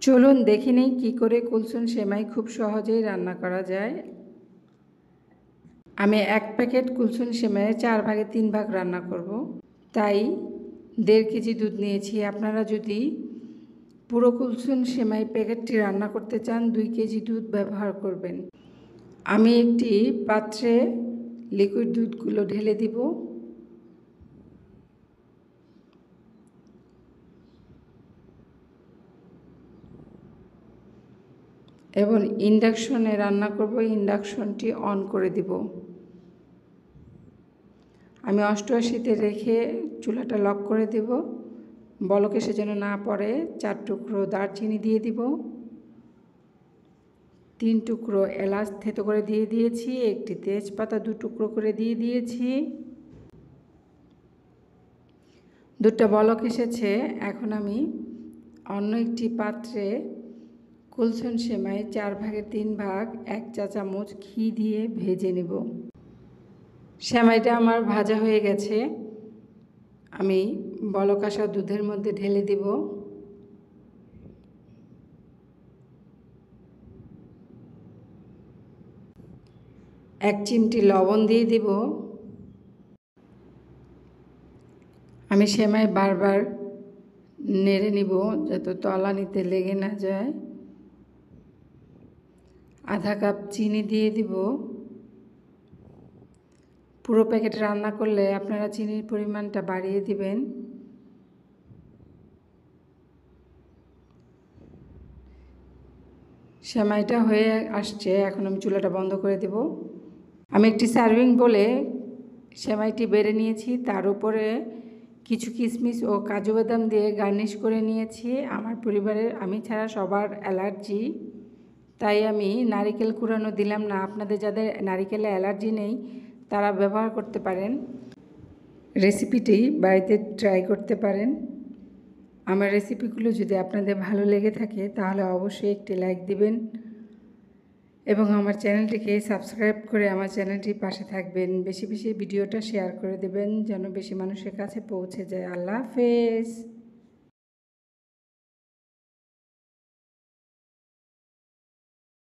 চলুন দেখে নিই কী করে কুলসুম সেমাই খুব সহজেই রান্না করা যায়। আমি 1 প্যাকেট কুলসুম সেমাইয়ের 4 ভাগে 3 ভাগ রান্না করব, তাই 1.5 কেজি দুধ নিয়েছি। আপনারা যদি পুরো কুলসুম সেমাই প্যাকেটটি রান্না করতে চান 2 কেজি দুধ ব্যবহার করবেন। আমি একটি পাত্রে লিকুইড দুধগুলো ঢেলে দিব। এবং ইন্ডাকশনে রান্না করব, ইন্ডাকশনটি অন করে দিব। আমি 88-তে রেখে চুলাটা লক করে দেব। বলক এসে যেন না পড়ে। 4 টুকরো দারচিনি দিয়ে দিব, 3 টুকরো এলাচ থেতো করে দিয়ে দিয়েছি, একটি তেজপাতা 2 টুকরো করে দিয়ে দিয়েছি। দুধটা বলক এসেছে। এখন আমি অন্য একটি পাত্রে কুলসুম সেমাই 4 ভাগের 3 ভাগ 1 চা চামচ ঘি দিয়ে ভেজে নেব। সেমাইটা আমার ভাজা হয়ে গেছে। আমি বলক আসা দুধের মধ্যে ঢেলে দিব। এক চিমটি লবণ দিয়ে দিব। আমি সেমাই বারবার নেড়ে নিব যাতে তলানিতে লেগে না যায়। আধা কাপ চিনি দিয়ে দিব। পুরো প্যাকেট রান্না করলে আপনারা চিনির পরিমাণটা বাড়িয়ে দিবেন। সেমাইটা হয়ে আসছে, এখন আমি চুলাটা বন্ধ করে দেব। আমি একটি সার্ভিং বলে সেমাইটি বেড়ে নিয়েছি, তার উপরে কিছু কিশমিশ ও কাজু বাদাম দিয়ে গার্নিশ করে নিয়েছি। আমার পরিবারের আমি ছাড়া সবার অ্যালার্জি, তাই আমি নারিকেল কুড়ানো দিলাম না। আপনাদের যাদের নারিকেলে অ্যালার্জি নেই তারা ব্যবহার করতে পারেন। রেসিপিটি বাড়িতে ট্রাই করতে পারেন। আমার রেসিপিগুলো যদি আপনাদের ভালো লেগে থাকে তাহলে অবশ্যই একটি লাইক দিবেন এবং আমার চ্যানেলটিকে সাবস্ক্রাইব করে আমার চ্যানেলটির পাশে থাকবেন। বেশি বেশি ভিডিওটা শেয়ার করে দেবেন যেন বেশি মানুষের কাছে পৌঁছে যায়। আল্লাহ হাফেজ।